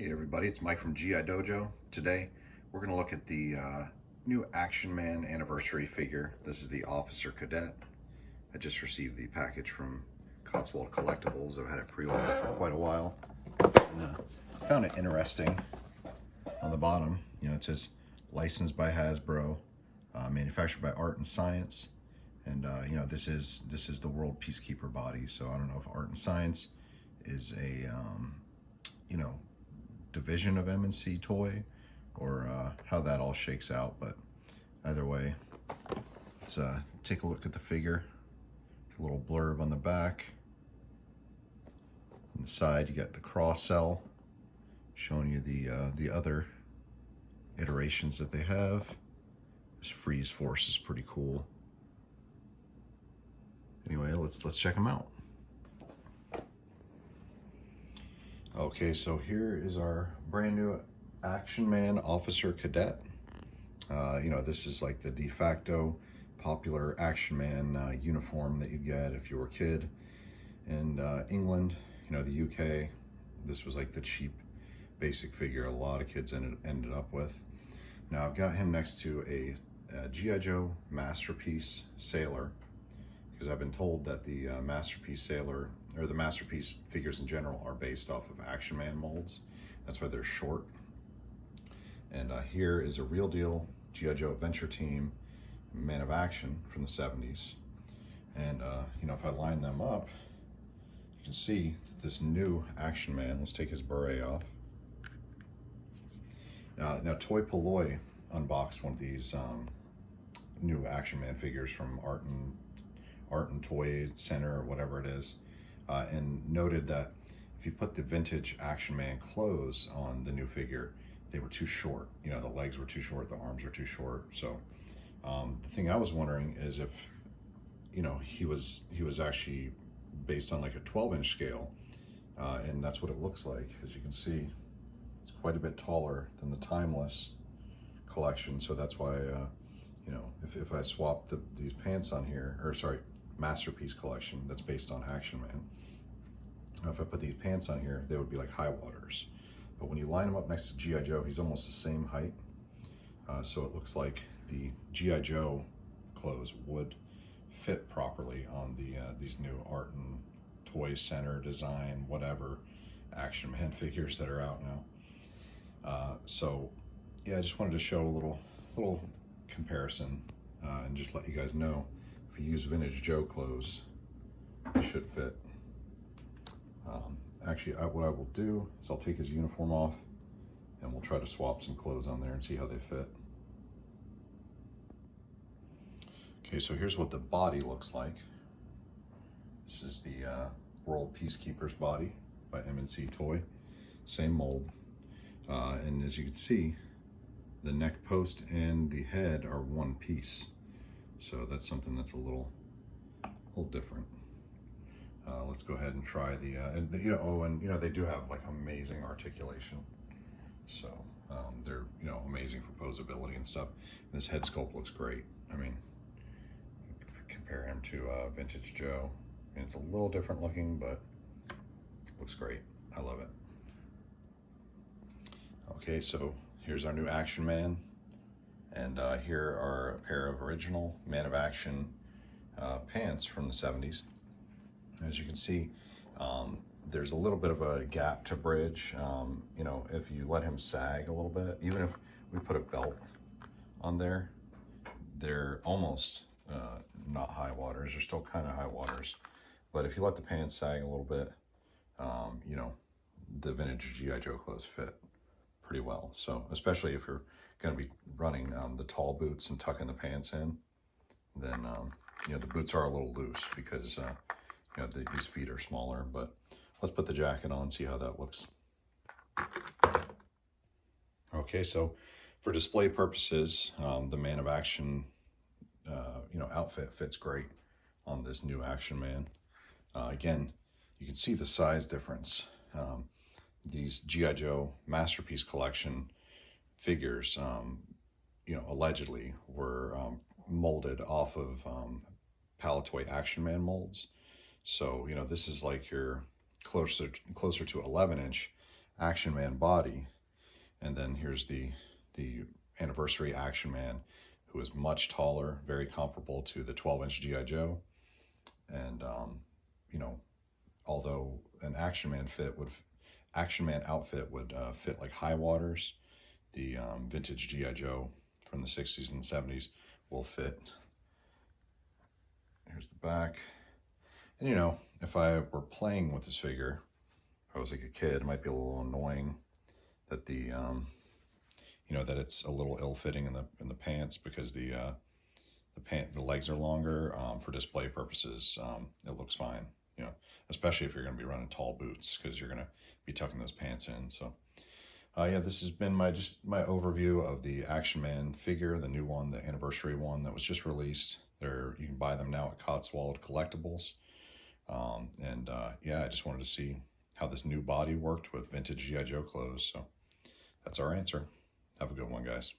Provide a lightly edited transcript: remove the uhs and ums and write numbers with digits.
Hey everybody, it's Mike from GI Dojo. Today we're going to look at the new Action Man anniversary figure. This is the Officer Cadet. I just received the package from Cotswold Collectibles. I've had it pre-ordered for quite a while. And, found it interesting on the bottom. You know, it says licensed by Hasbro, manufactured by Art and Science. And you know, this is the World Peacekeeper body. So I don't know if Art and Science is a you know, division of M&C Toy, or how that all shakes out, but either way, let's take a look at the figure. A little blurb on the back. On the side, you got the cross cell showing you the other iterations that they have. This freeze force is pretty cool. Anyway, let's check them out. Okay, so here is our brand new Action Man Officer Cadet. You know, this is like the de facto popular Action Man uniform that you get if you were a kid in England, you know, the UK. This was like the cheap basic figure a lot of kids ended up with. Now I've got him next to a G.I. Joe Masterpiece Sailor, because I've been told that the Masterpiece Sailor, or the Masterpiece figures in general, are based off of Action Man molds. That's why they're short. And here is a real deal G.I. Joe Adventure Team Man of Action from the 70s. And you know, if I line them up, you can see this new Action Man. Let's take his beret off. Now Toy Polloi unboxed one of these new Action Man figures from Art and Toy Center, or whatever it is, and noted that if you put the vintage Action Man clothes on the new figure, they were too short. You know, the legs were too short, the arms were too short. So the thing I was wondering is if, you know, he was actually based on like a 12-inch scale, and that's what it looks like. As you can see, it's quite a bit taller than the Timeless collection. So that's why, you know, if I swap these pants on here, or sorry, Masterpiece collection that's based on Action Man, if I put these pants on here, they would be like high waters. But when you line him up next to G.I. Joe, he's almost the same height. So it looks like the G.I. Joe clothes would fit properly on these new Art and Toy Center design, whatever, Action Man figures that are out now. So yeah, I just wanted to show a little comparison and just let you guys know, if you use vintage Joe clothes, it should fit. Actually, what I will do is I'll take his uniform off and we'll try to swap some clothes on there and see how they fit. Okay, so here's what the body looks like. This is the World Peacekeeper's body by M&C Toy. Same mold. And as you can see, the neck post and the head are one piece. So that's something that's a little different. Let's go ahead and try the, and you know, oh, and you know, they do have like amazing articulation. So they're, you know, amazing for posability and stuff. And this head sculpt looks great. I mean, compare him to vintage Joe. I mean, it's a little different looking, but it looks great. I love it. Okay, so here's our new Action Man. And here are a pair of original Man of Action pants from the 70s. As you can see, there's a little bit of a gap to bridge. You know, if you let him sag a little bit, even if we put a belt on there, they're almost not high waters. They're still kind of high waters. But if you let the pants sag a little bit, you know, the vintage G.I. Joe clothes fit pretty well. So especially if you're going to be running the tall boots and tucking the pants in, then you know, the boots are a little loose because you know, these feet are smaller. But let's put the jacket on and see how that looks. Okay, so for display purposes, the Man of Action you know, outfit fits great on this new Action Man. Again, you can see the size difference. These G.I. Joe Masterpiece collection figures, you know, allegedly were molded off of Palitoy Action Man molds. So, you know, this is like your closer to 11-inch Action Man body, and then here's the anniversary Action Man, who is much taller, very comparable to the 12-inch GI Joe. And you know, although an Action Man outfit would fit like high waters, the vintage GI Joe from the 60s and 70s will fit. Here's the back. And you know, if I were playing with this figure, if I was like a kid, it might be a little annoying that the you know, that it's a little ill-fitting in the pants, because the legs are longer. For display purposes, it looks fine, you know, especially if you're going to be running tall boots, because you're going to be tucking those pants in. So yeah, this has been my overview of the Action Man figure, the new one, the anniversary one that was just released. You can buy them now at Cotswold Collectibles. Yeah, I just wanted to see how this new body worked with vintage GI Joe clothes. So that's our answer. Have a good one, guys.